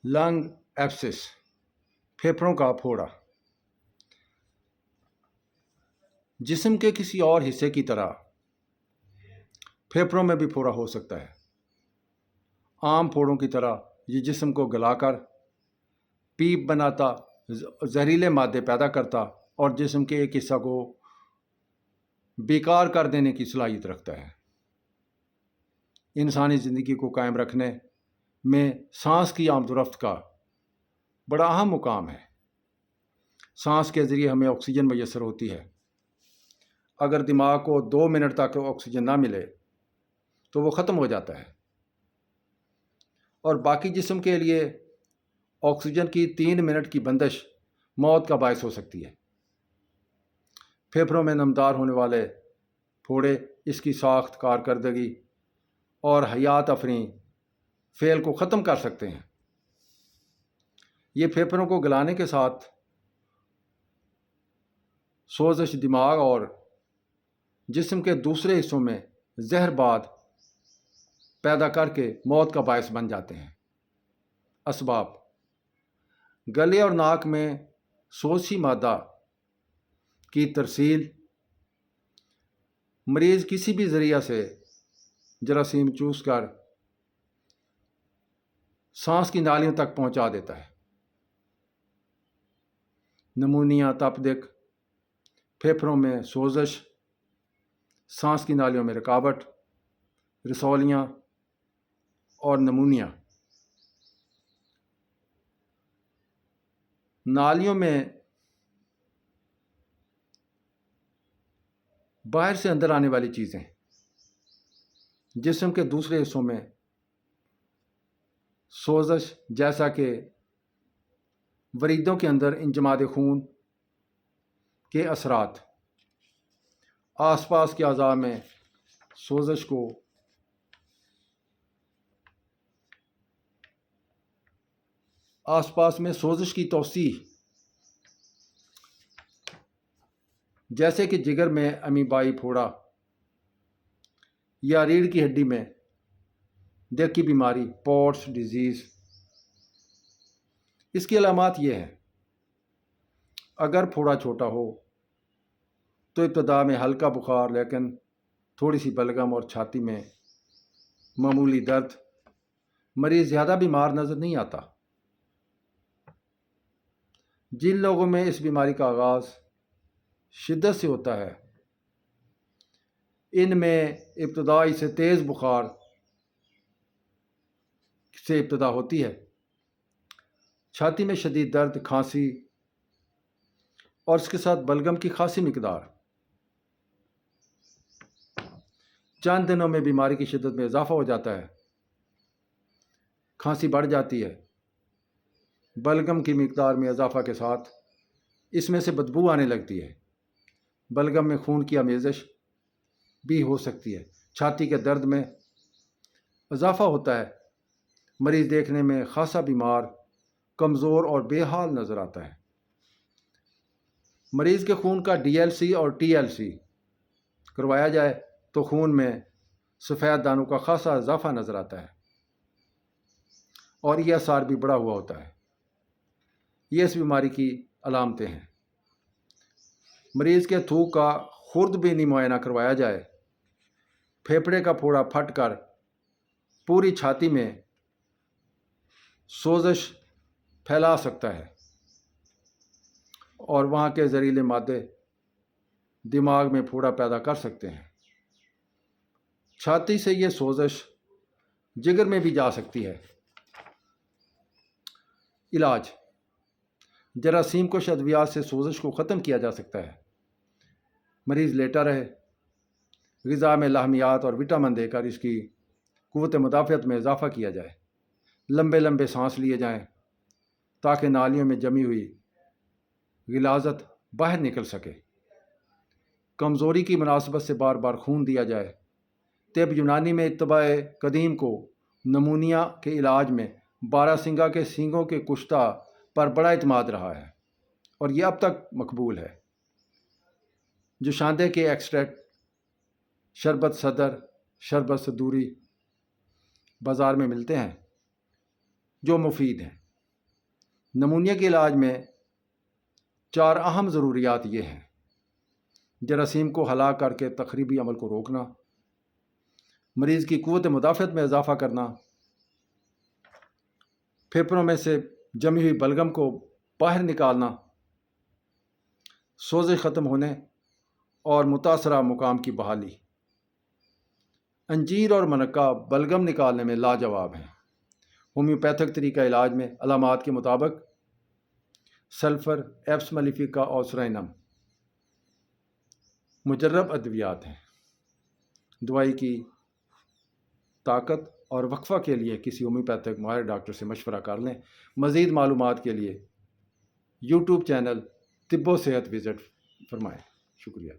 لنگ ایبسس، پھیپھڑوں کا پھوڑا، جسم کے کسی اور حصے کی طرح پھیپھڑوں میں بھی پھوڑا ہو سکتا ہے۔ عام پھوڑوں کی طرح یہ جسم کو گلا کر پیپ بناتا، زہریلے مادے پیدا کرتا اور جسم کے ایک حصہ کو بیکار کر دینے کی صلاحیت رکھتا ہے۔ انسانی زندگی کو قائم رکھنے میں سانس کی آمد و رفت کا بڑا اہم مقام ہے۔ سانس کے ذریعے ہمیں آکسیجن میسر ہوتی ہے۔ اگر دماغ کو 2 منٹ تک آکسیجن نہ ملے تو وہ ختم ہو جاتا ہے، اور باقی جسم کے لیے آکسیجن کی 3 منٹ کی بندش موت کا باعث ہو سکتی ہے۔ پھیپھڑوں میں نمدار ہونے والے پھوڑے اس کی ساخت، کارکردگی اور حیات افرین فعل کو ختم کر سکتے ہیں۔ یہ پھیپھڑوں کو گلانے کے ساتھ سوزش دماغ اور جسم کے دوسرے حصوں میں زہر باد پیدا کر کے موت کا باعث بن جاتے ہیں۔ اسباب: گلے اور ناک میں سوزشی مادہ کی ترسیل، مریض کسی بھی ذریعہ سے جراثیم چوس کر سانس کی نالیوں تک پہنچا دیتا ہے۔ نمونیا، تپدق، پھیپھڑوں میں سوزش، سانس کی نالیوں میں رکاوٹ، رسولیاں اور نمونیا۔ نالیوں میں باہر سے اندر آنے والی چیزیں جسم کے دوسرے حصوں میں سوزش، جیسا کہ وریدوں کے اندر انجماد خون کے اثرات، آس پاس کے اعضاء میں سوزش کو آس پاس میں سوزش کی توسیع، جیسے کہ جگر میں امیبائی پھوڑا یا ریڑھ کی ہڈی میں دق کی بیماری، پوٹس ڈیزیز۔ اس کی علامات یہ ہیں: اگر پھوڑا چھوٹا ہو تو ابتدا میں ہلکا بخار، لیکن تھوڑی سی بلغم اور چھاتی میں معمولی درد، مریض زیادہ بیمار نظر نہیں آتا۔ جن لوگوں میں اس بیماری کا آغاز شدت سے ہوتا ہے، ان میں ابتدائی سے تیز بخار سے ابتدا ہوتی ہے، چھاتی میں شدید درد، کھانسی اور اس کے ساتھ بلغم کی خاصی مقدار۔ چند دنوں میں بیماری کی شدت میں اضافہ ہو جاتا ہے، کھانسی بڑھ جاتی ہے، بلغم کی مقدار میں اضافہ کے ساتھ اس میں سے بدبو آنے لگتی ہے، بلغم میں خون کی آمیزش بھی ہو سکتی ہے، چھاتی کے درد میں اضافہ ہوتا ہے، مریض دیکھنے میں خاصا بیمار، کمزور اور بے حال نظر آتا ہے۔ مریض کے خون کا DLC اور TLC کروایا جائے تو خون میں سفید دانوں کا خاصا اضافہ نظر آتا ہے، اور یہ آثار بھی بڑھا ہوا ہوتا ہے۔ یہ اس بیماری کی علامتیں ہیں۔ مریض کے تھوک کا خرد بینی معائنہ کروایا جائے، پھیپھڑے کا پھوڑا پھٹ کر پوری چھاتی میں سوزش پھیلا سکتا ہے، اور وہاں کے زہریلے مادے دماغ میں پھوڑا پیدا کر سکتے ہیں۔ چھاتی سے یہ سوزش جگر میں بھی جا سکتی ہے۔ علاج: جراثیم کش ادویات سے سوزش کو ختم کیا جا سکتا ہے۔ مریض لیٹا رہے، غذا میں لاہمیات اور وٹامن دے کر اس کی قوت مدافعت میں اضافہ کیا جائے، لمبے لمبے سانس لیے جائیں تاکہ نالیوں میں جمی ہوئی غلاظت باہر نکل سکے، کمزوری کی مناسبت سے بار بار خون دیا جائے۔ طب یونانی میں اتباع قدیم کو نمونیا کے علاج میں باراسنگا کے سینگوں کے کشتہ پر بڑا اعتماد رہا ہے، اور یہ اب تک مقبول ہے۔ جوشاندے کے ایکسٹریکٹ، شربت صدر، شربت صدوری بازار میں ملتے ہیں جو مفید ہیں۔ نمونیا کے علاج میں 4 اہم ضروریات یہ ہیں: جراثیم کو ہلاک کر کے تخریبی عمل کو روکنا، مریض کی قوت مدافعت میں اضافہ کرنا، پھیپھڑوں میں سے جمی ہوئی بلغم کو باہر نکالنا، سوزش ختم ہونے اور متاثرہ مقام کی بحالی۔ انجیر اور منقہ بلغم نکالنے میں لاجواب ہیں۔ ہومیوپیتھک طریقہ علاج میں علامات کے مطابق سلفر، ایپس ملیفیکا اور سرائنم مجرب ادویات ہیں۔ دوائی کی طاقت اور وقفہ کے لیے کسی ہومیوپیتھک ماہر ڈاکٹر سے مشورہ کر لیں۔ مزید معلومات کے لیے یوٹیوب چینل طب و صحت وزٹ فرمائیں۔ شکریہ۔